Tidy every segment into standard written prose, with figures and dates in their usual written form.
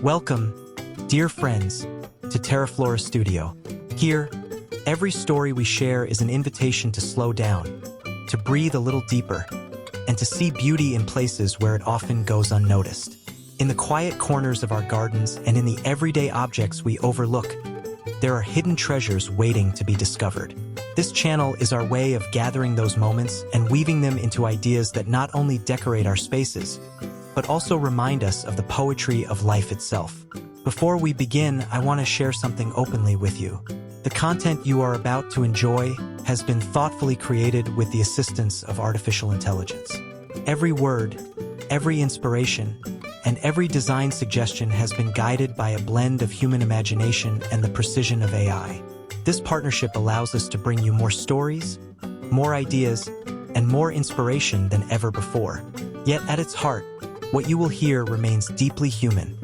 Welcome, dear friends, to TERAFLORA Studio. Here, every story we share is an invitation to slow down, to breathe a little deeper, and to see beauty in places where it often goes unnoticed. In the quiet corners of our gardens and in the everyday objects we overlook, there are hidden treasures waiting to be discovered. This channel is our way of gathering those moments and weaving them into ideas that not only decorate our spaces, but also remind us of the poetry of life itself. Before we begin, I want to share something openly with you. The content you are about to enjoy has been thoughtfully created with the assistance of artificial intelligence. Every word, every inspiration, and every design suggestion has been guided by a blend of human imagination and the precision of AI. This partnership allows us to bring you more stories, more ideas, and more inspiration than ever before. Yet at its heart, what you will hear remains deeply human.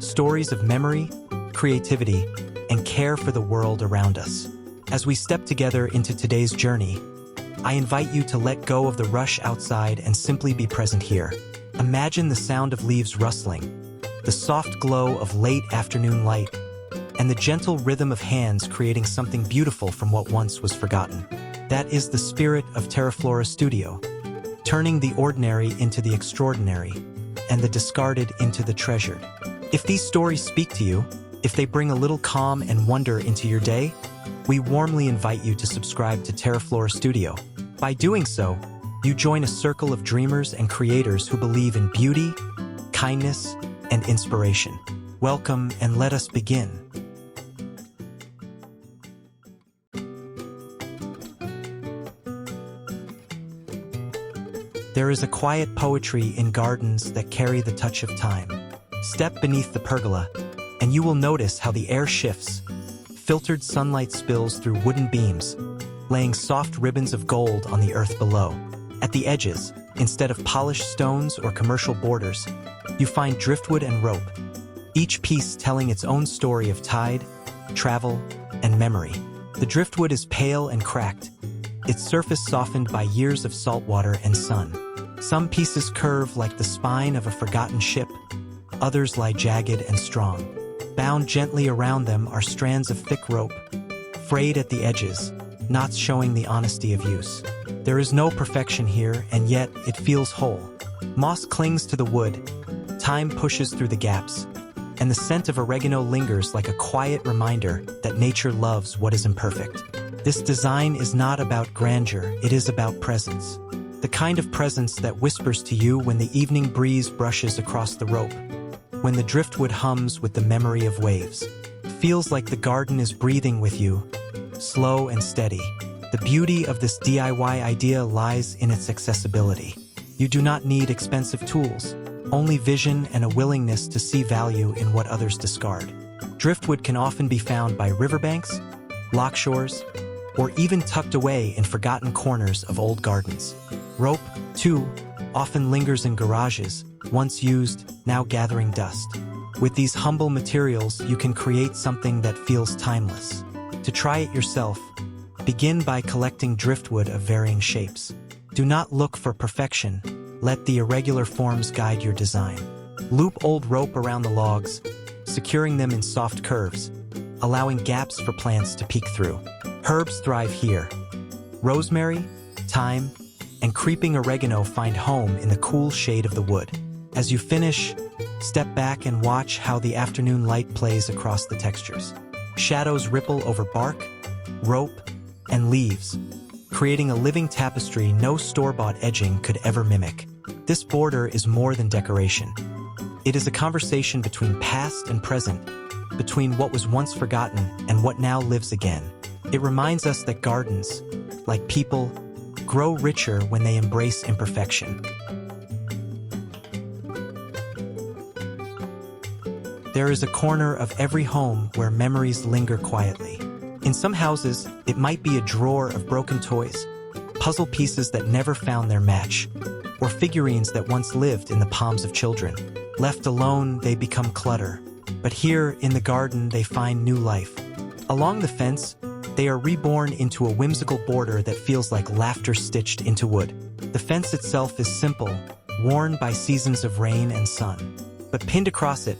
Stories of memory, creativity, and care for the world around us. As we step together into today's journey, I invite you to let go of the rush outside and simply be present here. Imagine the sound of leaves rustling, the soft glow of late afternoon light, and the gentle rhythm of hands creating something beautiful from what once was forgotten. That is the spirit of TERAFLORA Studio, turning the ordinary into the extraordinary, and the discarded into the treasured. If these stories speak to you, if they bring a little calm and wonder into your day, we warmly invite you to subscribe to TERAFLORA Studio. By doing so, you join a circle of dreamers and creators who believe in beauty, kindness, and inspiration. Welcome, and let us begin. There is a quiet poetry in gardens that carry the touch of time. Step beneath the pergola, and you will notice how the air shifts. Filtered sunlight spills through wooden beams, laying soft ribbons of gold on the earth below. At the edges, instead of polished stones or commercial borders, you find driftwood and rope, each piece telling its own story of tide, travel, and memory. The driftwood is pale and cracked, its surface softened by years of salt water and sun. Some pieces curve like the spine of a forgotten ship, others lie jagged and strong. Bound gently around them are strands of thick rope, frayed at the edges, knots showing the honesty of use. There is no perfection here, and yet it feels whole. Moss clings to the wood, time pushes through the gaps, and the scent of oregano lingers like a quiet reminder that nature loves what is imperfect. This design is not about grandeur, it is about presence. The kind of presence that whispers to you when the evening breeze brushes across the rope, when the driftwood hums with the memory of waves. Feels like the garden is breathing with you, slow and steady. The beauty of this DIY idea lies in its accessibility. You do not need expensive tools, only vision and a willingness to see value in what others discard. Driftwood can often be found by riverbanks, loch shores, or even tucked away in forgotten corners of old gardens. Rope, too, often lingers in garages, once used, now gathering dust. With these humble materials, you can create something that feels timeless. To try it yourself, begin by collecting driftwood of varying shapes. Do not look for perfection. Let the irregular forms guide your design. Loop old rope around the logs, securing them in soft curves, allowing gaps for plants to peek through. Herbs thrive here. Rosemary, thyme, and creeping oregano find home in the cool shade of the wood. As you finish, step back and watch how the afternoon light plays across the textures. Shadows ripple over bark, rope, and leaves, creating a living tapestry no store-bought edging could ever mimic. This border is more than decoration. It is a conversation between past and present, between what was once forgotten and what now lives again. It reminds us that gardens, like people, grow richer when they embrace imperfection. There is a corner of every home where memories linger quietly. In some houses, it might be a drawer of broken toys, puzzle pieces that never found their match, or figurines that once lived in the palms of children. Left alone, they become clutter. But here, in the garden, they find new life. Along the fence, they are reborn into a whimsical border that feels like laughter stitched into wood. The fence itself is simple, worn by seasons of rain and sun. But pinned across it,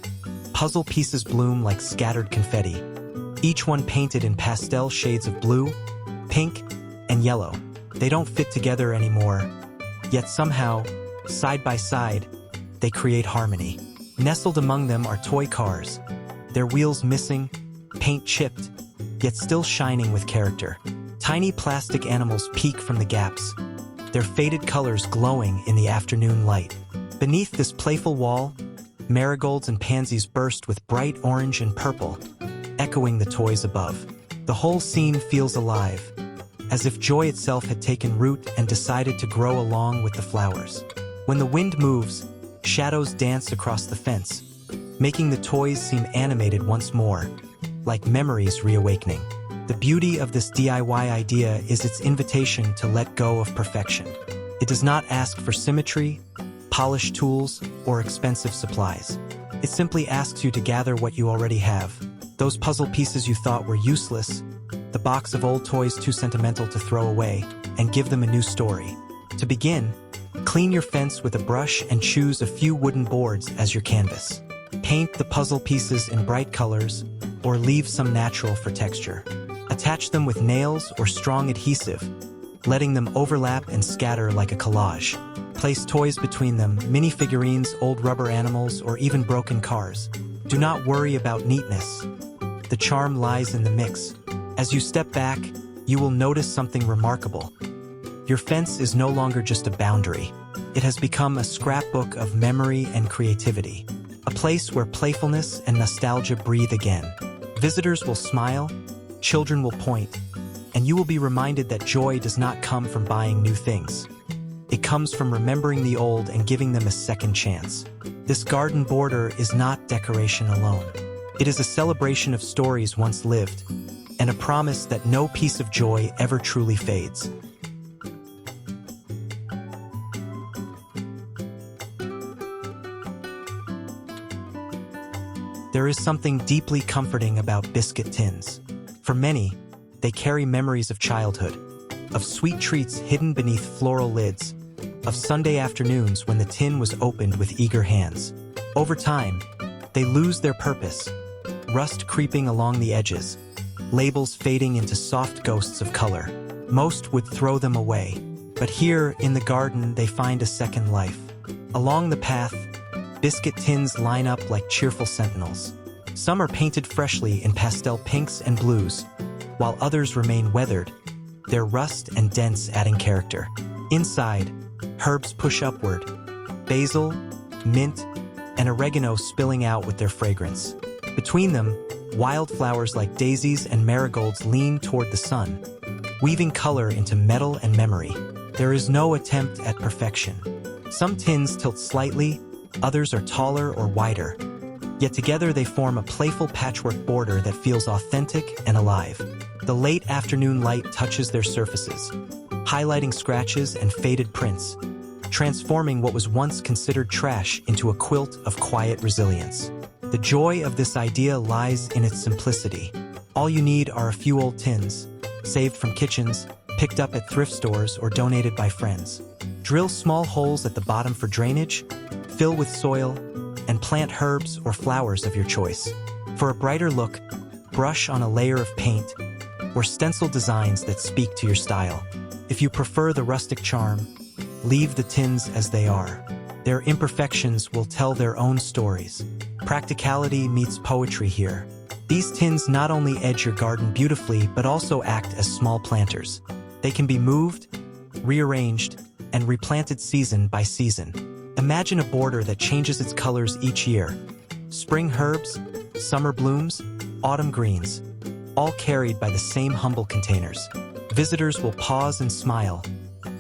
puzzle pieces bloom like scattered confetti, each one painted in pastel shades of blue, pink, and yellow. They don't fit together anymore, yet somehow, side by side, they create harmony. Nestled among them are toy cars, their wheels missing, paint chipped, yet still shining with character. Tiny plastic animals peek from the gaps, their faded colors glowing in the afternoon light. Beneath this playful wall, marigolds and pansies burst with bright orange and purple, echoing the toys above. The whole scene feels alive, as if joy itself had taken root and decided to grow along with the flowers. When the wind moves, shadows dance across the fence, making the toys seem animated once more, like memories reawakening. The beauty of this DIY idea is its invitation to let go of perfection. It does not ask for symmetry, polished tools, or expensive supplies. It simply asks you to gather what you already have. Those puzzle pieces you thought were useless, the box of old toys too sentimental to throw away, and give them a new story. To begin, clean your fence with a brush and choose a few wooden boards as your canvas. Paint the puzzle pieces in bright colors, or leave some natural for texture. Attach them with nails or strong adhesive, letting them overlap and scatter like a collage. Place toys between them, mini figurines, old rubber animals, or even broken cars. Do not worry about neatness. The charm lies in the mix. As you step back, you will notice something remarkable. Your fence is no longer just a boundary. It has become a scrapbook of memory and creativity, a place where playfulness and nostalgia breathe again. Visitors will smile, children will point, and you will be reminded that joy does not come from buying new things. It comes from remembering the old and giving them a second chance. This garden border is not decoration alone. It is a celebration of stories once lived, and a promise that no piece of joy ever truly fades. There is something deeply comforting about biscuit tins. For many, they carry memories of childhood, of sweet treats hidden beneath floral lids, of Sunday afternoons when the tin was opened with eager hands. Over time, they lose their purpose, rust creeping along the edges, labels fading into soft ghosts of color. Most would throw them away, but here in the garden they find a second life. Along the path, biscuit tins line up like cheerful sentinels. Some are painted freshly in pastel pinks and blues, while others remain weathered, their rust and dents adding character. Inside, herbs push upward, basil, mint, and oregano spilling out with their fragrance. Between them, wildflowers like daisies and marigolds lean toward the sun, weaving color into metal and memory. There is no attempt at perfection. Some tins tilt slightly, others are taller or wider. Yet together they form a playful patchwork border that feels authentic and alive. The late afternoon light touches their surfaces, highlighting scratches and faded prints, transforming what was once considered trash into a quilt of quiet resilience. The joy of this idea lies in its simplicity. All you need are a few old tins, saved from kitchens, picked up at thrift stores, or donated by friends. Drill small holes at the bottom for drainage, fill with soil, and plant herbs or flowers of your choice. For a brighter look, brush on a layer of paint or stencil designs that speak to your style. If you prefer the rustic charm, leave the tins as they are. Their imperfections will tell their own stories. Practicality meets poetry here. These tins not only edge your garden beautifully, but also act as small planters. They can be moved, rearranged, and replanted season by season. Imagine a border that changes its colors each year. Spring herbs, summer blooms, autumn greens, all carried by the same humble containers. Visitors will pause and smile,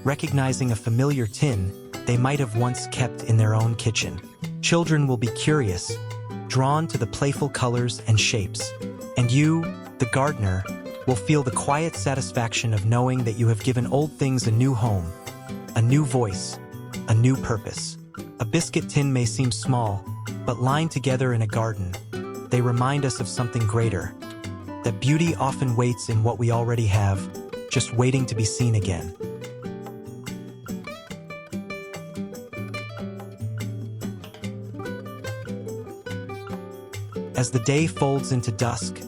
recognizing a familiar tin they might have once kept in their own kitchen. Children will be curious, drawn to the playful colors and shapes. And you, the gardener, will feel the quiet satisfaction of knowing that you have given old things a new home, a new voice, a new purpose. A biscuit tin may seem small, but lined together in a garden, they remind us of something greater. That beauty often waits in what we already have, just waiting to be seen again. As the day folds into dusk,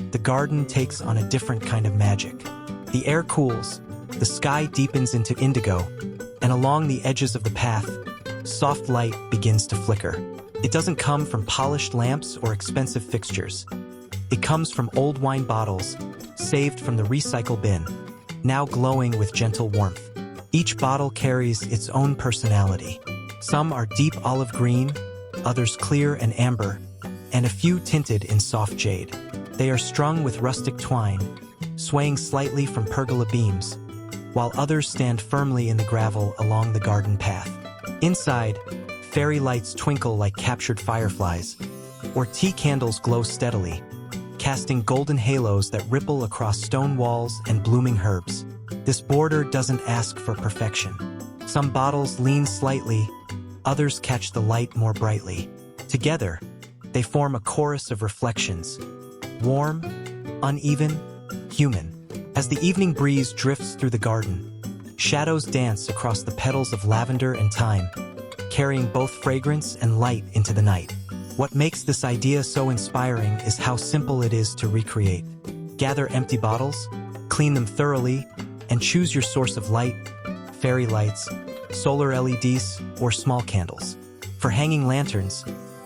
the garden takes on a different kind of magic. The air cools, the sky deepens into indigo, and along the edges of the path, soft light begins to flicker. It doesn't come from polished lamps or expensive fixtures. It comes from old wine bottles, saved from the recycle bin, now glowing with gentle warmth. Each bottle carries its own personality. Some are deep olive green, others clear and amber, and a few tinted in soft jade. They are strung with rustic twine, swaying slightly from pergola beams, while others stand firmly in the gravel along the garden path. Inside, fairy lights twinkle like captured fireflies, or tea candles glow steadily, casting golden halos that ripple across stone walls and blooming herbs. This border doesn't ask for perfection. Some bottles lean slightly, others catch the light more brightly. Together, they form a chorus of reflections, warm, uneven, human. As the evening breeze drifts through the garden, shadows dance across the petals of lavender and thyme, carrying both fragrance and light into the night. What makes this idea so inspiring is how simple it is to recreate. Gather empty bottles, clean them thoroughly, and choose your source of light: fairy lights, solar LEDs, or small candles. For hanging lanterns,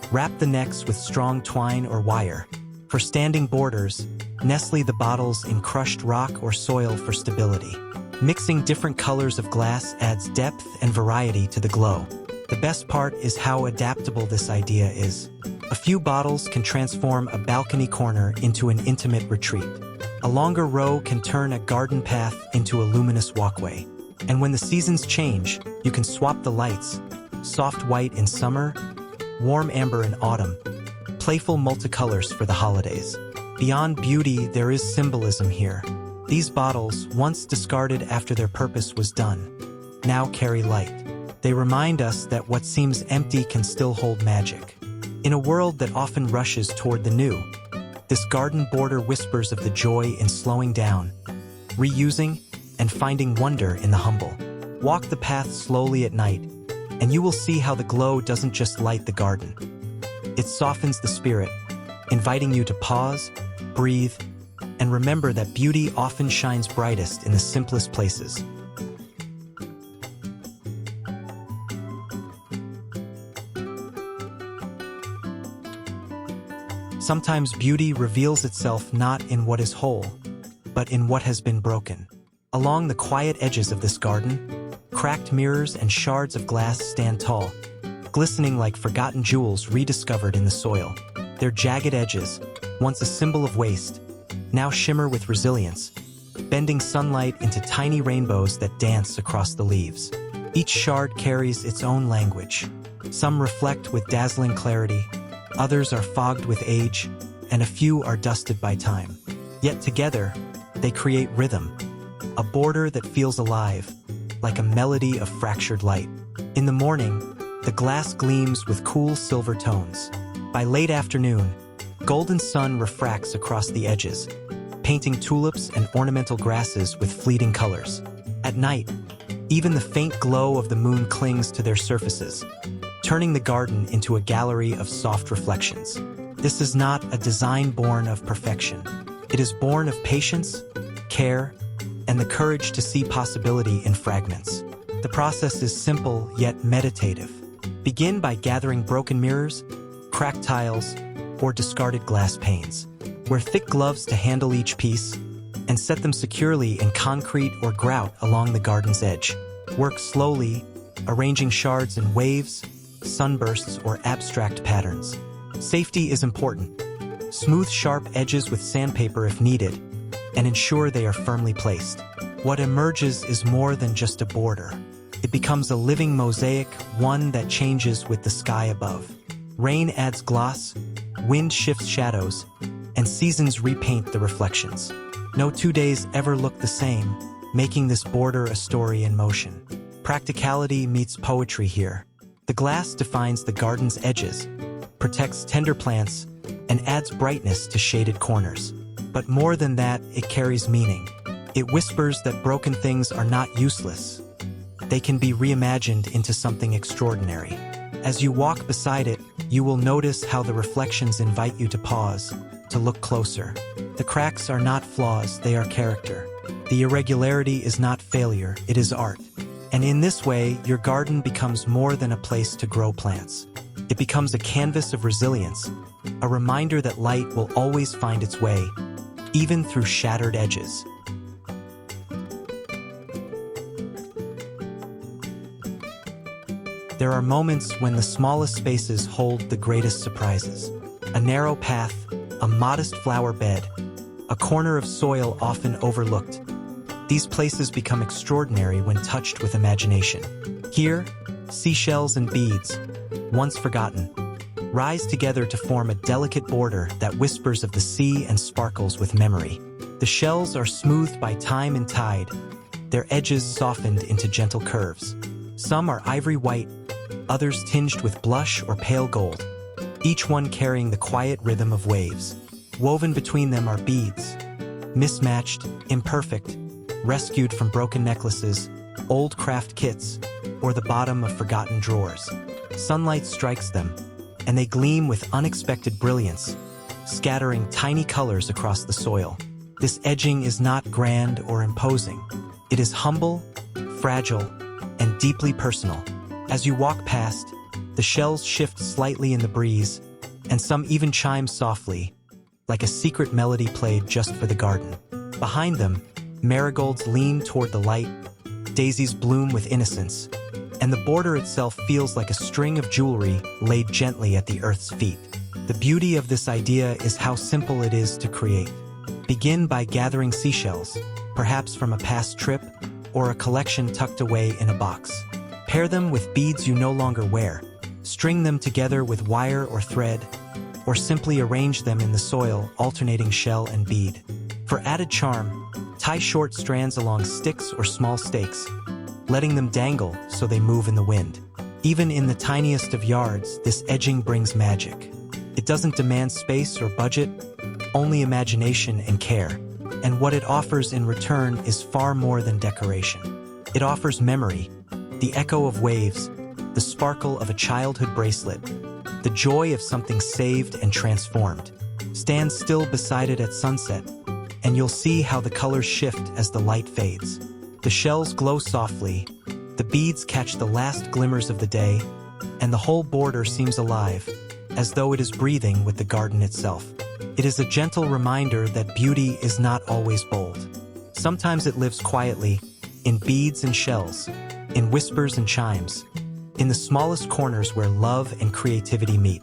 wrap the necks with strong twine or wire. For standing borders, nestle the bottles in crushed rock or soil for stability. Mixing different colors of glass adds depth and variety to the glow. The best part is how adaptable this idea is. A few bottles can transform a balcony corner into an intimate retreat. A longer row can turn a garden path into a luminous walkway. And when the seasons change, you can swap the lights: soft white in summer, warm amber in autumn, playful multicolors for the holidays. Beyond beauty, there is symbolism here. These bottles, once discarded after their purpose was done, now carry light. They remind us that what seems empty can still hold magic. In a world that often rushes toward the new, this garden border whispers of the joy in slowing down, reusing, and finding wonder in the humble. Walk the path slowly at night, and you will see how the glow doesn't just light the garden. It softens the spirit, inviting you to pause, breathe, and remember that beauty often shines brightest in the simplest places. Sometimes beauty reveals itself not in what is whole, but in what has been broken. Along the quiet edges of this garden, cracked mirrors and shards of glass stand tall, glistening like forgotten jewels rediscovered in the soil. Their jagged edges, once a symbol of waste, now shimmer with resilience, bending sunlight into tiny rainbows that dance across the leaves. Each shard carries its own language. Some reflect with dazzling clarity, others are fogged with age, and a few are dusted by time. Yet together, they create rhythm, a border that feels alive, like a melody of fractured light. In the morning, the glass gleams with cool silver tones. By late afternoon, golden sun refracts across the edges, painting tulips and ornamental grasses with fleeting colors. At night, even the faint glow of the moon clings to their surfaces, turning the garden into a gallery of soft reflections. This is not a design born of perfection. It is born of patience, care, and the courage to see possibility in fragments. The process is simple yet meditative. Begin by gathering broken mirrors, cracked tiles, or discarded glass panes. Wear thick gloves to handle each piece, and set them securely in concrete or grout along the garden's edge. Work slowly, arranging shards in waves, sunbursts, or abstract patterns. Safety is important. Smooth sharp edges with sandpaper if needed, and ensure they are firmly placed. What emerges is more than just a border. It becomes a living mosaic, one that changes with the sky above. Rain adds gloss, wind shifts shadows, and seasons repaint the reflections. No 2 days ever look the same, making this border a story in motion. Practicality meets poetry here. The glass defines the garden's edges, protects tender plants, and adds brightness to shaded corners. But more than that, it carries meaning. It whispers that broken things are not useless. They can be reimagined into something extraordinary. As you walk beside it, You will notice how the reflections invite you to pause, to look closer. The cracks are not flaws, they are character. The irregularity is not failure, it is art. And in this way, your garden becomes more than a place to grow plants. It becomes a canvas of resilience, a reminder that light will always find its way, even through shattered edges. There are moments when the smallest spaces hold the greatest surprises. A narrow path, a modest flower bed, a corner of soil often overlooked. These places become extraordinary when touched with imagination. Here, seashells and beads, once forgotten, rise together to form a delicate border that whispers of the sea and sparkles with memory. The shells are smoothed by time and tide, their edges softened into gentle curves. Some are ivory white, others tinged with blush or pale gold, each one carrying the quiet rhythm of waves. Woven between them are beads, mismatched, imperfect, rescued from broken necklaces, old craft kits, or the bottom of forgotten drawers. Sunlight strikes them, and they gleam with unexpected brilliance, scattering tiny colors across the soil. This edging is not grand or imposing. It is humble, fragile, and deeply personal. As you walk past, the shells shift slightly in the breeze, and some even chime softly, like a secret melody played just for the garden. Behind them, marigolds lean toward the light, daisies bloom with innocence, and the border itself feels like a string of jewelry laid gently at the earth's feet. The beauty of this idea is how simple it is to create. Begin by gathering seashells, perhaps from a past trip or a collection tucked away in a box. Pair them with beads you no longer wear. String them together with wire or thread, or simply arrange them in the soil, alternating shell and bead. For added charm, tie short strands along sticks or small stakes, letting them dangle so they move in the wind. Even in the tiniest of yards, this edging brings magic. It doesn't demand space or budget, only imagination and care. And what it offers in return is far more than decoration. It offers memory, the echo of waves, the sparkle of a childhood bracelet, the joy of something saved and transformed. Stand still beside it at sunset, and you'll see how the colors shift as the light fades. The shells glow softly, the beads catch the last glimmers of the day, and the whole border seems alive, as though it is breathing with the garden itself. It is a gentle reminder that beauty is not always bold. Sometimes it lives quietly, in beads and shells, in whispers and chimes, in the smallest corners where love and creativity meet.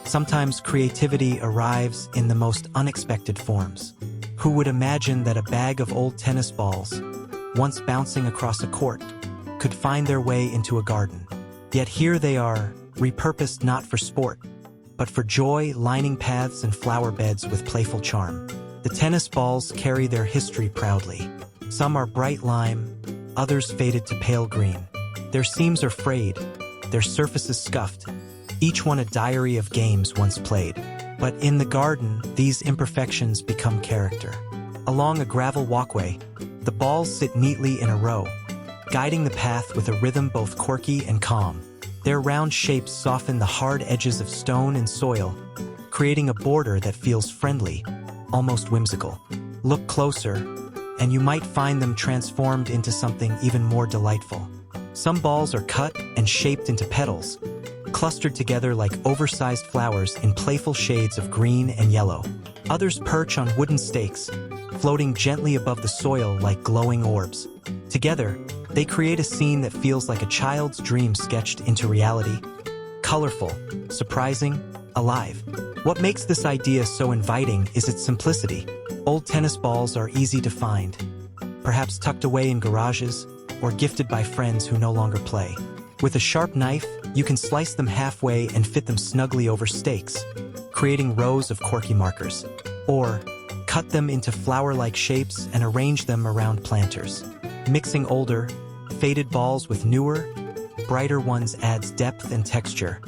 Sometimes creativity arrives in the most unexpected forms. Who would imagine that a bag of old tennis balls, once bouncing across a court, could find their way into a garden? Yet here they are, repurposed not for sport, but for joy, lining paths and flower beds with playful charm. The tennis balls carry their history proudly. Some are bright lime, others faded to pale green. Their seams are frayed, their surfaces scuffed, each one a diary of games once played. But in the garden, these imperfections become character. Along a gravel walkway, the balls sit neatly in a row, guiding the path with a rhythm both quirky and calm. Their round shapes soften the hard edges of stone and soil, creating a border that feels friendly, almost whimsical. Look closer, and you might find them transformed into something even more delightful. Some balls are cut and shaped into petals, clustered together like oversized flowers in playful shades of green and yellow. Others perch on wooden stakes, floating gently above the soil like glowing orbs. Together, they create a scene that feels like a child's dream sketched into reality. Colorful, surprising, alive. What makes this idea so inviting is its simplicity. Old tennis balls are easy to find, perhaps tucked away in garages or gifted by friends who no longer play. With a sharp knife, you can slice them halfway and fit them snugly over stakes, creating rows of quirky markers. Or, cut them into flower-like shapes and arrange them around planters. Mixing older, faded balls with newer, brighter ones adds depth and texture,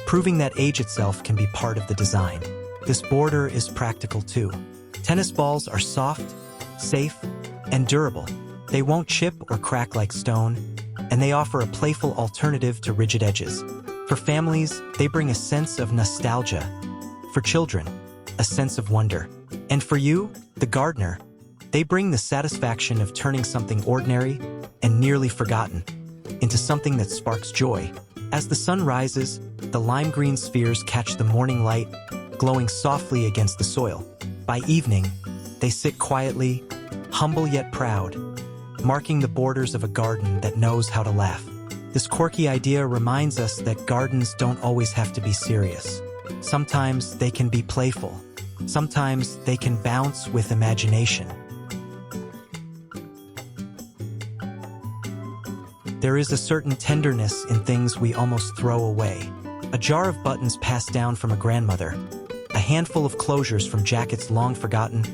proving that age itself can be part of the design. This border is practical too. Tennis balls are soft, safe, and durable. They won't chip or crack like stone, and they offer a playful alternative to rigid edges. For families, they bring a sense of nostalgia. For children, a sense of wonder. And for you, the gardener, they bring the satisfaction of turning something ordinary and nearly forgotten into something that sparks joy. As the sun rises, the lime green spheres catch the morning light, glowing softly against the soil. By evening, they sit quietly, humble yet proud, marking the borders of a garden that knows how to laugh. This quirky idea reminds us that gardens don't always have to be serious. Sometimes they can be playful. Sometimes they can bounce with imagination. There is a certain tenderness in things we almost throw away. A jar of buttons passed down from a grandmother, a handful of closures from jackets long forgotten,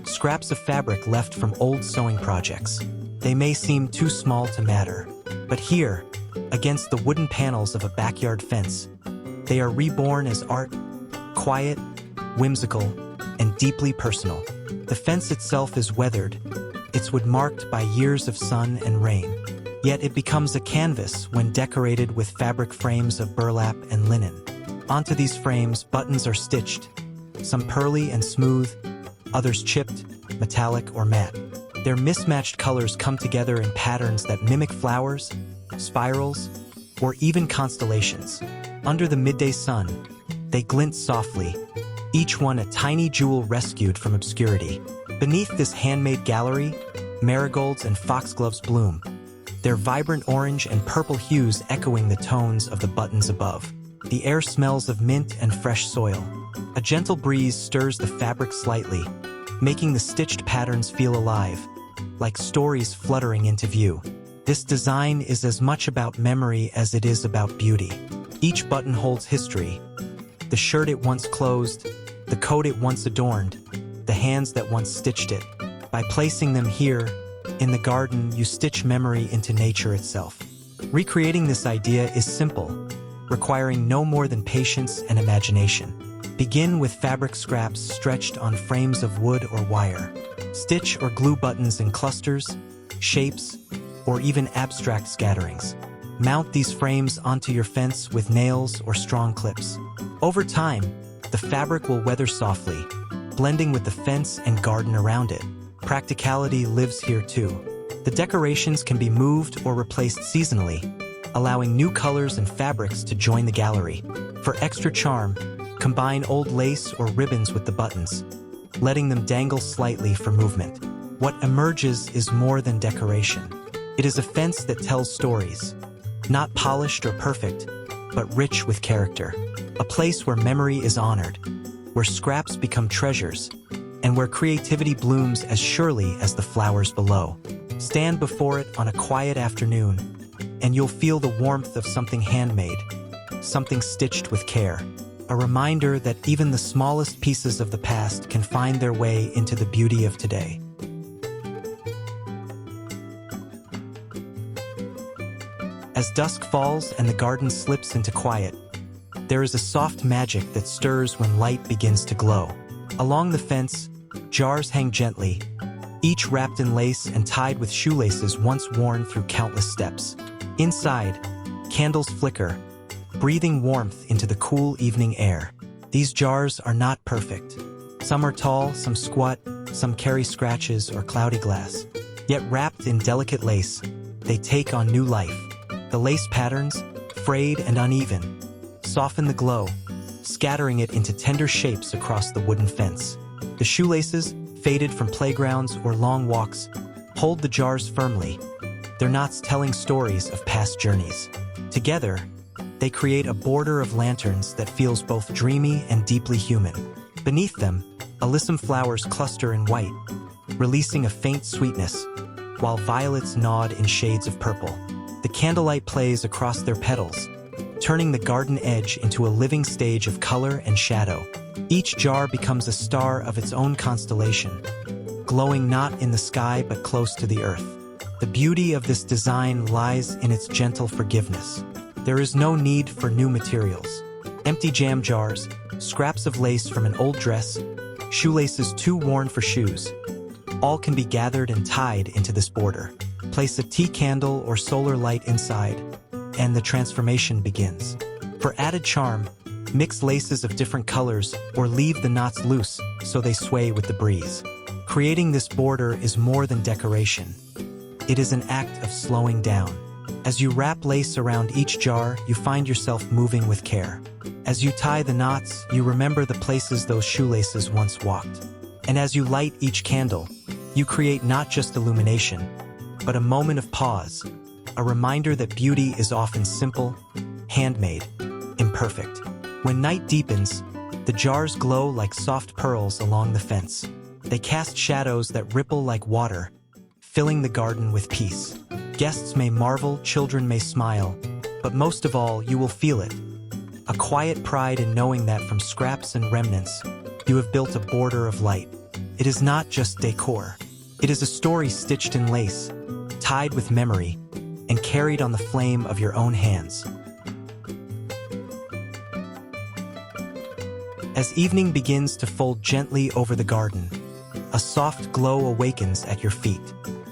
scraps of fabric left from old sewing projects. They may seem too small to matter, but here, against the wooden panels of a backyard fence, they are reborn as art, quiet, whimsical, and deeply personal. The fence itself is weathered, its wood marked by years of sun and rain. Yet it becomes a canvas when decorated with fabric frames of burlap and linen. Onto these frames, buttons are stitched, some pearly and smooth, others chipped, metallic, or matte. Their mismatched colors come together in patterns that mimic flowers, spirals, or even constellations. Under the midday sun, they glint softly, each one a tiny jewel rescued from obscurity. Beneath this handmade gallery, marigolds and foxgloves bloom, their vibrant orange and purple hues echoing the tones of the buttons above. The air smells of mint and fresh soil. A gentle breeze stirs the fabric slightly, making the stitched patterns feel alive, like stories fluttering into view. This design is as much about memory as it is about beauty. Each button holds history. The shirt it once closed, the coat it once adorned, the hands that once stitched it. By placing them here, in the garden, you stitch memory into nature itself. Recreating this idea is simple, requiring no more than patience and imagination. Begin with fabric scraps stretched on frames of wood or wire. Stitch or glue buttons in clusters, shapes, or even abstract scatterings. Mount these frames onto your fence with nails or strong clips. Over time, the fabric will weather softly, blending with the fence and garden around it. Practicality lives here too. The decorations can be moved or replaced seasonally, allowing new colors and fabrics to join the gallery. For extra charm, combine old lace or ribbons with the buttons, letting them dangle slightly for movement. What emerges is more than decoration. It is a fence that tells stories, not polished or perfect, but rich with character. A place where memory is honored, where scraps become treasures, and where creativity blooms as surely as the flowers below. Stand before it on a quiet afternoon, and you'll feel the warmth of something handmade, something stitched with care. A reminder that even the smallest pieces of the past can find their way into the beauty of today. As dusk falls and the garden slips into quiet, there is a soft magic that stirs when light begins to glow. Along the fence, jars hang gently, each wrapped in lace and tied with shoelaces once worn through countless steps. Inside, candles flicker, breathing warmth into the cool evening air. These jars are not perfect. Some are tall, some squat, some carry scratches or cloudy glass. Yet wrapped in delicate lace, they take on new life. The lace patterns, frayed and uneven, soften the glow, scattering it into tender shapes across the wooden fence. The shoelaces, faded from playgrounds or long walks, hold the jars firmly, their knots telling stories of past journeys. Together, they create a border of lanterns that feels both dreamy and deeply human. Beneath them, alyssum flowers cluster in white, releasing a faint sweetness, while violets nod in shades of purple. The candlelight plays across their petals, turning the garden edge into a living stage of color and shadow. Each jar becomes a star of its own constellation, glowing not in the sky but close to the earth. The beauty of this design lies in its gentle forgiveness. There is no need for new materials. Empty jam jars, scraps of lace from an old dress, shoelaces too worn for shoes. all can be gathered and tied into this border. Place a tea candle or solar light inside, and the transformation begins. For added charm, mix laces of different colors or leave the knots loose so they sway with the breeze. Creating this border is more than decoration. It is an act of slowing down. As you wrap lace around each jar, you find yourself moving with care. As you tie the knots, you remember the places those shoelaces once walked. And as you light each candle, you create not just illumination, but a moment of pause, a reminder that beauty is often simple, handmade, imperfect. When night deepens, the jars glow like soft pearls along the fence. They cast shadows that ripple like water, filling the garden with peace. Guests may marvel, children may smile, but most of all, you will feel it. A quiet pride in knowing that from scraps and remnants, you have built a border of light. It is not just decor. It is a story stitched in lace, tied with memory, and carried on the flame of your own hands. As evening begins to fold gently over the garden, a soft glow awakens at your feet.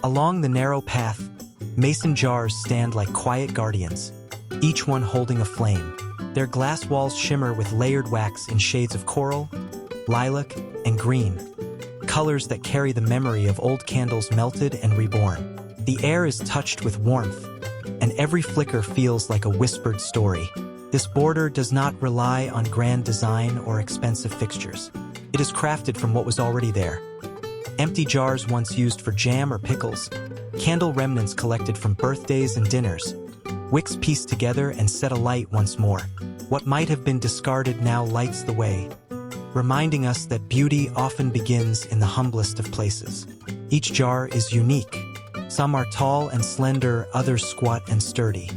Along the narrow path, mason jars stand like quiet guardians, each one holding a flame. Their glass walls shimmer with layered wax in shades of coral, lilac, and green, colors that carry the memory of old candles melted and reborn. The air is touched with warmth, and every flicker feels like a whispered story. This border does not rely on grand design or expensive fixtures. It is crafted from what was already there. Empty jars once used for jam or pickles, candle remnants collected from birthdays and dinners, wicks pieced together and set alight once more. What might have been discarded now lights the way, reminding us that beauty often begins in the humblest of places. Each jar is unique. Some are tall and slender, others squat and sturdy.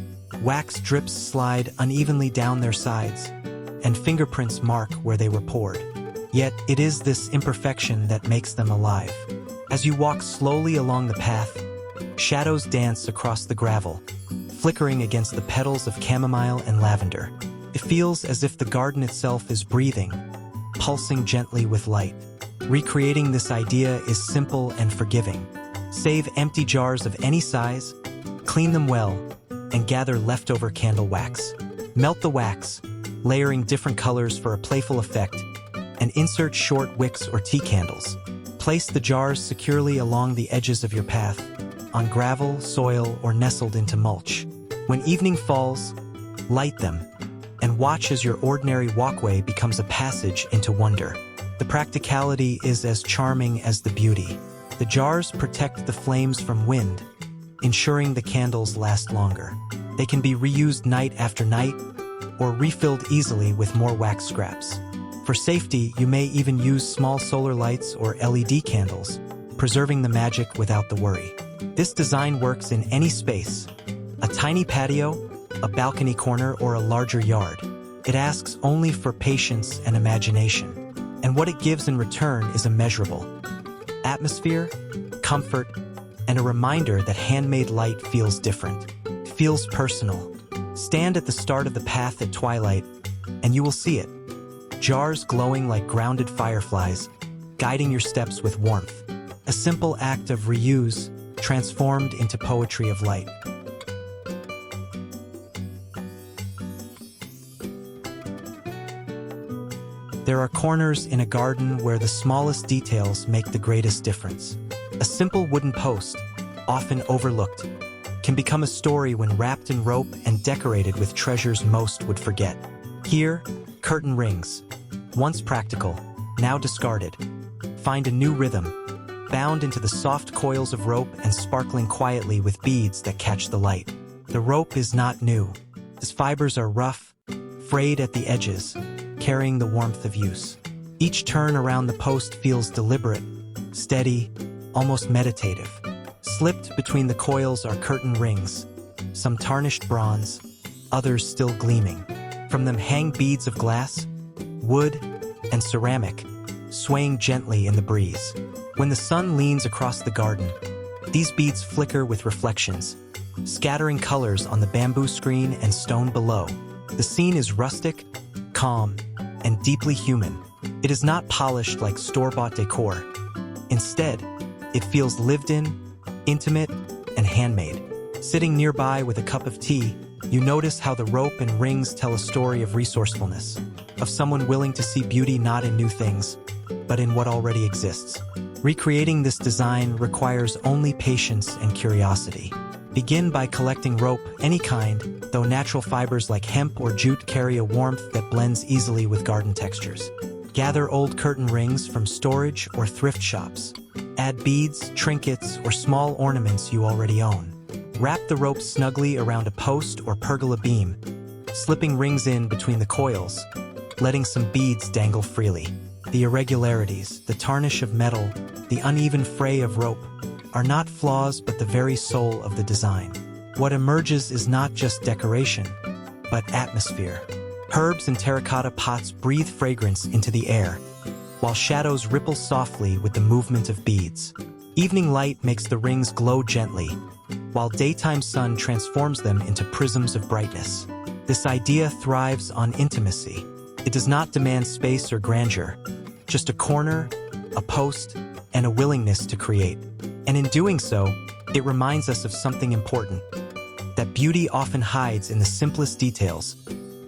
Wax drips slide unevenly down their sides, and fingerprints mark where they were poured. Yet it is this imperfection that makes them alive. As you walk slowly along the path, shadows dance across the gravel, flickering against the petals of chamomile and lavender. It feels as if the garden itself is breathing, pulsing gently with light. Recreating this idea is simple and forgiving. Save empty jars of any size, clean them well, and gather leftover candle wax. Melt the wax, layering different colors for a playful effect, and insert short wicks or tea candles. Place the jars securely along the edges of your path, on gravel, soil, or nestled into mulch. When evening falls, light them, and watch as your ordinary walkway becomes a passage into wonder. The practicality is as charming as the beauty. The jars protect the flames from wind, ensuring the candles last longer. They can be reused night after night, or refilled easily with more wax scraps. For safety, you may even use small solar lights or LED candles, preserving the magic without the worry. This design works in any space, a tiny patio, a balcony corner, or a larger yard. It asks only for patience and imagination, and what it gives in return is immeasurable. Atmosphere, comfort, and a reminder that handmade light feels different, feels personal. Stand at the start of the path at twilight, and you will see it. Jars glowing like grounded fireflies, guiding your steps with warmth. A simple act of reuse, transformed into poetry of light. There are corners in a garden where the smallest details make the greatest difference. A simple wooden post, often overlooked, can become a story when wrapped in rope and decorated with treasures most would forget. Here, curtain rings, once practical, now discarded, find a new rhythm, bound into the soft coils of rope and sparkling quietly with beads that catch the light. The rope is not new. Its fibers are rough, frayed at the edges, carrying the warmth of use. Each turn around the post feels deliberate, steady, almost meditative. Slipped between the coils are curtain rings, some tarnished bronze, others still gleaming. From them hang beads of glass, wood, and ceramic, swaying gently in the breeze. When the sun leans across the garden, these beads flicker with reflections, scattering colors on the bamboo screen and stone below. The scene is rustic, calm, and deeply human. It is not polished like store-bought decor. Instead, It feels lived in, intimate, and handmade. Sitting nearby with a cup of tea, you notice how the rope and rings tell a story of resourcefulness, of someone willing to see beauty not in new things, but in what already exists. Recreating this design requires only patience and curiosity. Begin by collecting rope, any kind, though natural fibers like hemp or jute carry a warmth that blends easily with garden textures. Gather old curtain rings from storage or thrift shops. Add beads, trinkets, or small ornaments you already own. Wrap the rope snugly around a post or pergola beam, slipping rings in between the coils, letting some beads dangle freely. The irregularities, the tarnish of metal, the uneven fray of rope are not flaws but the very soul of the design. What emerges is not just decoration, but atmosphere. Herbs and terracotta pots breathe fragrance into the air, while shadows ripple softly with the movement of beads. Evening light makes the rings glow gently, while daytime sun transforms them into prisms of brightness. This idea thrives on intimacy. It does not demand space or grandeur, just a corner, a post, and a willingness to create. And in doing so, it reminds us of something important, that beauty often hides in the simplest details,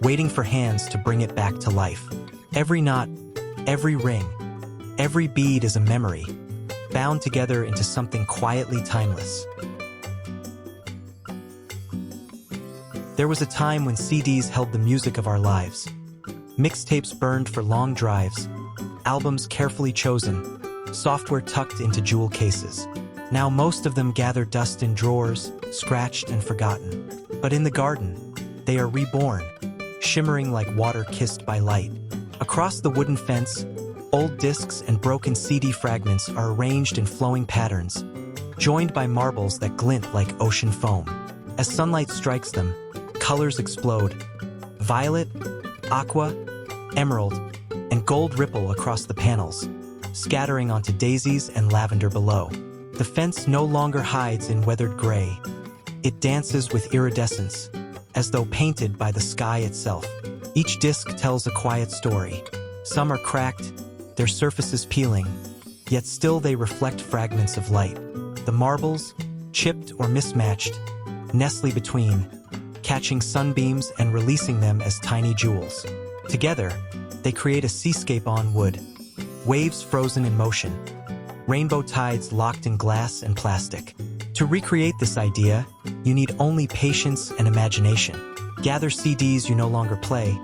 waiting for hands to bring it back to life. Every knot, every ring, every bead is a memory, bound together into something quietly timeless. There was a time when CDs held the music of our lives. Mixtapes burned for long drives, albums carefully chosen, software tucked into jewel cases. Now most of them gather dust in drawers, scratched and forgotten. But in the garden, they are reborn, shimmering like water kissed by light. Across the wooden fence, old discs and broken CD fragments are arranged in flowing patterns, joined by marbles that glint like ocean foam. As sunlight strikes them, colors explode. Violet, aqua, emerald, and gold ripple across the panels, scattering onto daisies and lavender below. The fence no longer hides in weathered gray. It dances with iridescence, as though painted by the sky itself. Each disc tells a quiet story. Some are cracked, their surfaces peeling, yet still they reflect fragments of light. The marbles, chipped or mismatched, nestle between, catching sunbeams and releasing them as tiny jewels. Together, they create a seascape on wood, waves frozen in motion, rainbow tides locked in glass and plastic. To recreate this idea, you need only patience and imagination. Gather CDs you no longer play,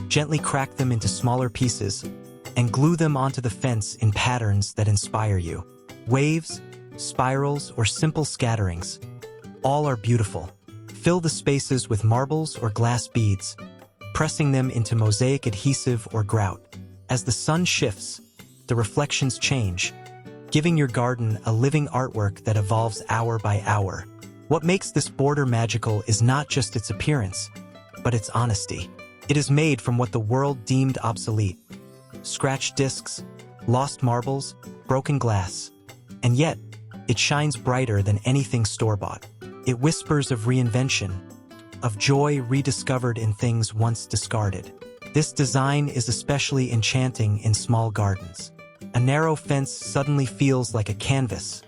gently crack them into smaller pieces, and glue them onto the fence in patterns that inspire you. Waves, spirals, or simple scatterings, all are beautiful. Fill the spaces with marbles or glass beads, pressing them into mosaic adhesive or grout. As the sun shifts, the reflections change, giving your garden a living artwork that evolves hour by hour. What makes this border magical is not just its appearance, but its honesty. It is made from what the world deemed obsolete: scratched discs, lost marbles, broken glass. And yet, it shines brighter than anything store-bought. It whispers of reinvention, of joy rediscovered in things once discarded. This design is especially enchanting in small gardens. A narrow fence suddenly feels like a canvas,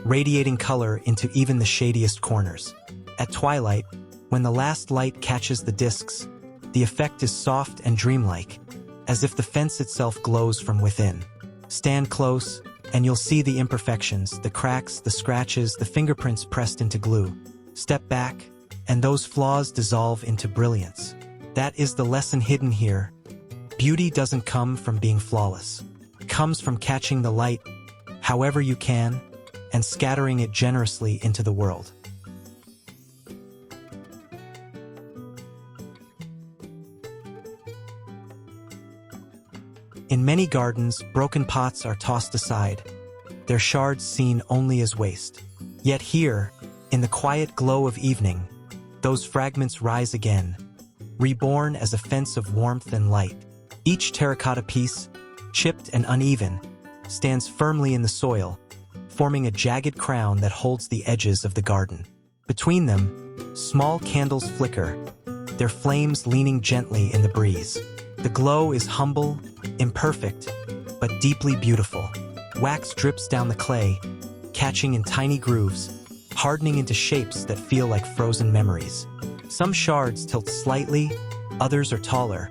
radiating color into even the shadiest corners. At twilight, when the last light catches the discs, the effect is soft and dreamlike, as if the fence itself glows from within. Stand close, and you'll see the imperfections, the cracks, the scratches, the fingerprints pressed into glue. Step back, and those flaws dissolve into brilliance. That is the lesson hidden here. Beauty doesn't come from being flawless. It comes from catching the light, however you can, and scattering it generously into the world. In many gardens, broken pots are tossed aside, their shards seen only as waste. Yet here, in the quiet glow of evening, those fragments rise again, reborn as a fence of warmth and light. Each terracotta piece, chipped and uneven, stands firmly in the soil, forming a jagged crown that holds the edges of the garden. Between them, small candles flicker, their flames leaning gently in the breeze. The glow is humble, imperfect, but deeply beautiful. Wax drips down the clay, catching in tiny grooves, hardening into shapes that feel like frozen memories. Some shards tilt slightly, others are taller,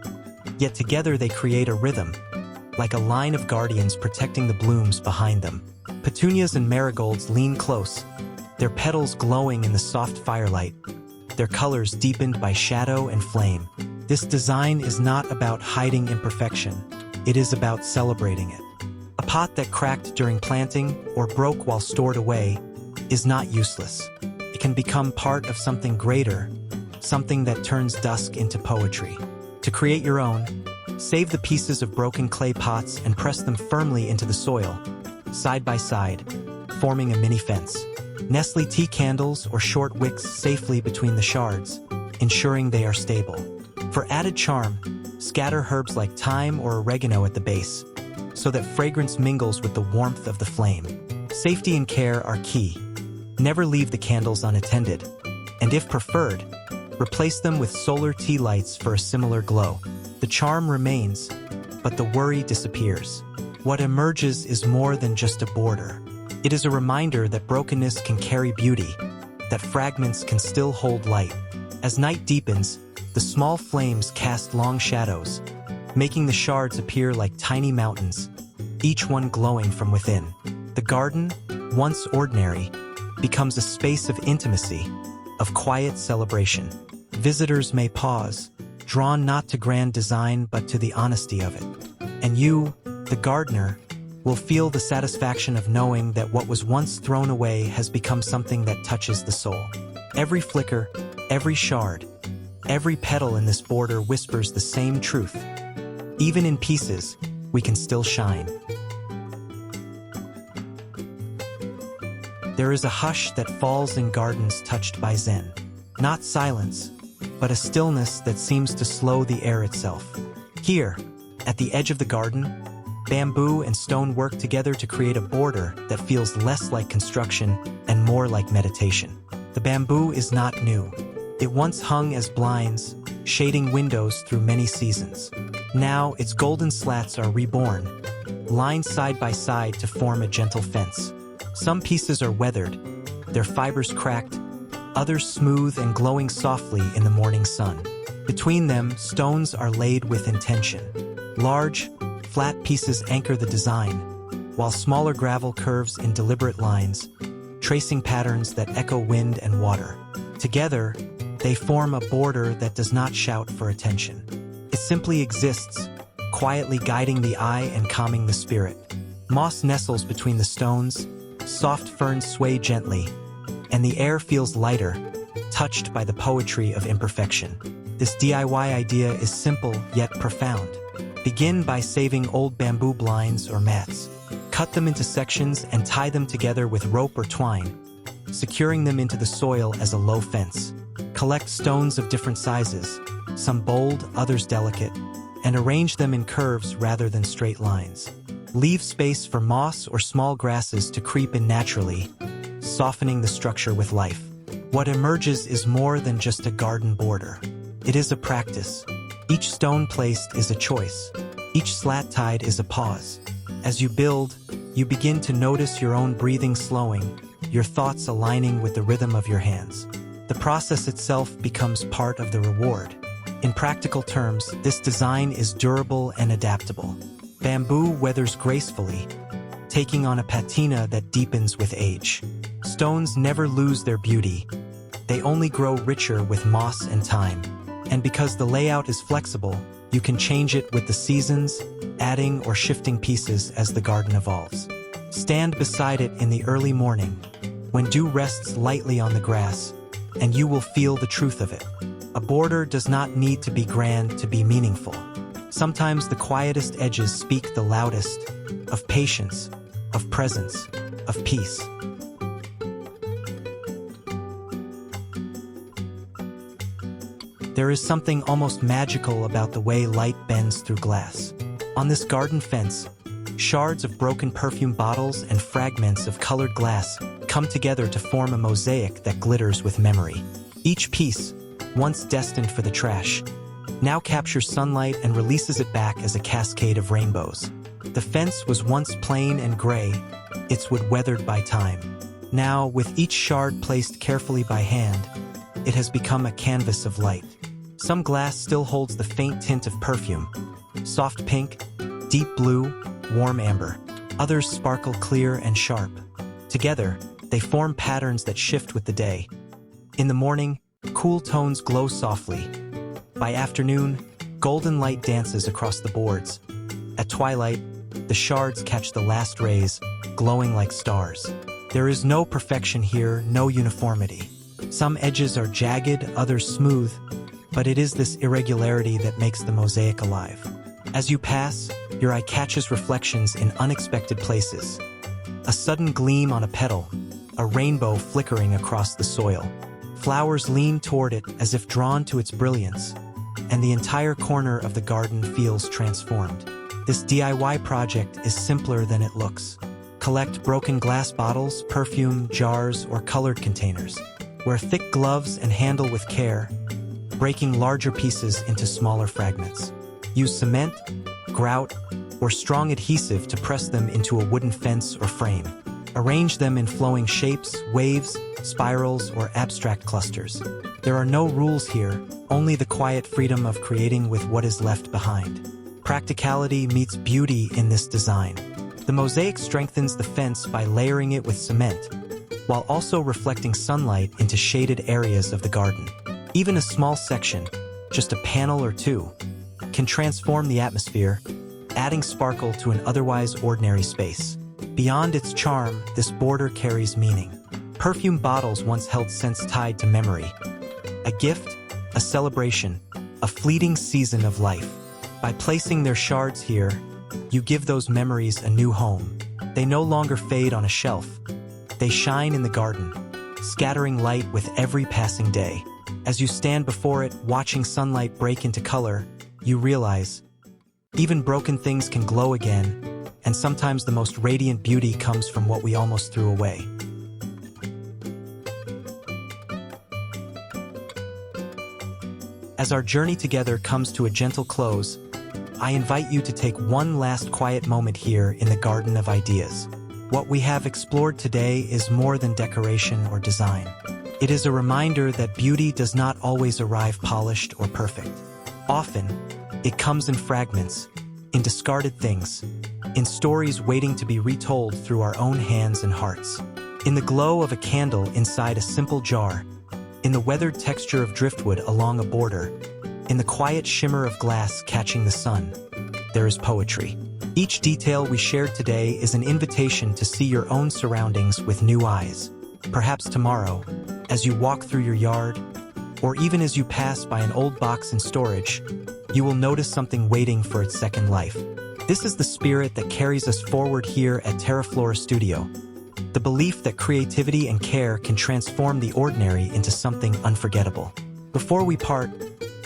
yet together they create a rhythm, like a line of guardians protecting the blooms behind them. Petunias and marigolds lean close, their petals glowing in the soft firelight, their colors deepened by shadow and flame. This design is not about hiding imperfection, it is about celebrating it. A pot that cracked during planting or broke while stored away is not useless. It can become part of something greater, something that turns dusk into poetry. To create your own, save the pieces of broken clay pots and press them firmly into the soil, side by side, forming a mini fence. Nestle tea candles or short wicks safely between the shards, ensuring they are stable. For added charm, scatter herbs like thyme or oregano at the base, so that fragrance mingles with the warmth of the flame. Safety and care are key. Never leave the candles unattended, and if preferred, replace them with solar tea lights for a similar glow. The charm remains, but the worry disappears. What emerges is more than just a border. It is a reminder that brokenness can carry beauty, that fragments can still hold light. As night deepens, the small flames cast long shadows, making the shards appear like tiny mountains, each one glowing from within. The garden, once ordinary, becomes a space of intimacy, of quiet celebration. Visitors may pause, drawn not to grand design but to the honesty of it. And you, the gardener, will feel the satisfaction of knowing that what was once thrown away has become something that touches the soul. Every flicker, every shard, every petal in this border whispers the same truth. Even in pieces, we can still shine. There is a hush that falls in gardens touched by Zen. Not silence, but a stillness that seems to slow the air itself. Here, at the edge of the garden, bamboo and stone work together to create a border that feels less like construction and more like meditation. The bamboo is not new. It once hung as blinds, shading windows through many seasons. Now, its golden slats are reborn, lined side by side to form a gentle fence. Some pieces are weathered, their fibers cracked, others smooth and glowing softly in the morning sun. Between them, stones are laid with intention. Large, flat pieces anchor the design, while smaller gravel curves in deliberate lines, tracing patterns that echo wind and water. Together, they form a border that does not shout for attention. It simply exists, quietly guiding the eye and calming the spirit. Moss nestles between the stones, soft ferns sway gently, and the air feels lighter, touched by the poetry of imperfection. This DIY idea is simple yet profound. Begin by saving old bamboo blinds or mats. Cut them into sections and tie them together with rope or twine, securing them into the soil as a low fence. Collect stones of different sizes, some bold, others delicate, and arrange them in curves rather than straight lines. Leave space for moss or small grasses to creep in naturally, softening the structure with life. What emerges is more than just a garden border. It is a practice. Each stone placed is a choice. Each slat tied is a pause. As you build, you begin to notice your own breathing slowing, your thoughts aligning with the rhythm of your hands. The process itself becomes part of the reward. In practical terms, this design is durable and adaptable. Bamboo weathers gracefully, taking on a patina that deepens with age. Stones never lose their beauty. They only grow richer with moss and time. And because the layout is flexible, you can change it with the seasons, adding or shifting pieces as the garden evolves. Stand beside it in the early morning, when dew rests lightly on the grass, and you will feel the truth of it. A border does not need to be grand to be meaningful. Sometimes the quietest edges speak the loudest, of patience, of presence, of peace. There is something almost magical about the way light bends through glass. On this garden fence, shards of broken perfume bottles and fragments of colored glass come together to form a mosaic that glitters with memory. Each piece, once destined for the trash, now captures sunlight and releases it back as a cascade of rainbows. The fence was once plain and gray, its wood weathered by time. Now, with each shard placed carefully by hand, it has become a canvas of light. Some glass still holds the faint tint of perfume, soft pink, deep blue, warm amber. Others sparkle clear and sharp. Together, they form patterns that shift with the day. In the morning, cool tones glow softly. By afternoon, golden light dances across the boards. At twilight, the shards catch the last rays, glowing like stars. There is no perfection here, no uniformity. Some edges are jagged, others smooth, but it is this irregularity that makes the mosaic alive. As you pass, your eye catches reflections in unexpected places. A sudden gleam on a petal, a rainbow flickering across the soil. Flowers lean toward it as if drawn to its brilliance, and the entire corner of the garden feels transformed. This DIY project is simpler than it looks. Collect broken glass bottles, perfume, jars, or colored containers. Wear thick gloves and handle with care, breaking larger pieces into smaller fragments. Use cement, grout, or strong adhesive to press them into a wooden fence or frame. Arrange them in flowing shapes, waves, spirals, or abstract clusters. There are no rules here, only the quiet freedom of creating with what is left behind. Practicality meets beauty in this design. The mosaic strengthens the fence by layering it with cement, while also reflecting sunlight into shaded areas of the garden. Even a small section, just a panel or two, can transform the atmosphere, adding sparkle to an otherwise ordinary space. Beyond its charm, this border carries meaning. Perfume bottles once held scents tied to memory. A gift, a celebration, a fleeting season of life. By placing their shards here, you give those memories a new home. They no longer fade on a shelf. They shine in the garden, scattering light with every passing day. As you stand before it, watching sunlight break into color, you realize, even broken things can glow again, and sometimes the most radiant beauty comes from what we almost threw away. As our journey together comes to a gentle close, I invite you to take one last quiet moment here in the Garden of Ideas. What we have explored today is more than decoration or design. It is a reminder that beauty does not always arrive polished or perfect. Often, it comes in fragments, in discarded things, in stories waiting to be retold through our own hands and hearts. In the glow of a candle inside a simple jar, in the weathered texture of driftwood along a border, in the quiet shimmer of glass catching the sun, there is poetry. Each detail we shared today is an invitation to see your own surroundings with new eyes. Perhaps tomorrow, as you walk through your yard, or even as you pass by an old box in storage, you will notice something waiting for its second life. This is the spirit that carries us forward here at TERAFLORA Studio. The belief that creativity and care can transform the ordinary into something unforgettable. Before we part,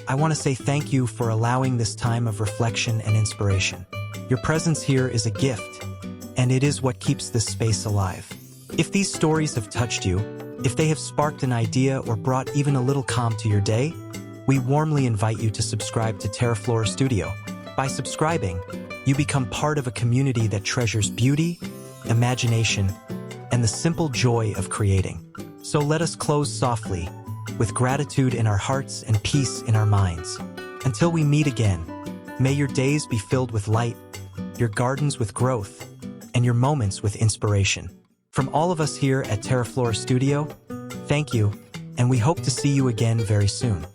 I want to say thank you for allowing this time of reflection and inspiration. Your presence here is a gift, and it is what keeps this space alive. If these stories have touched you, if they have sparked an idea or brought even a little calm to your day, we warmly invite you to subscribe to TERAFLORA Studio. By subscribing, you become part of a community that treasures beauty, imagination, and the simple joy of creating. So let us close softly, with gratitude in our hearts and peace in our minds. Until we meet again, may your days be filled with light, your gardens with growth, and your moments with inspiration. From all of us here at TERAFLORA Studio, thank you, and we hope to see you again very soon.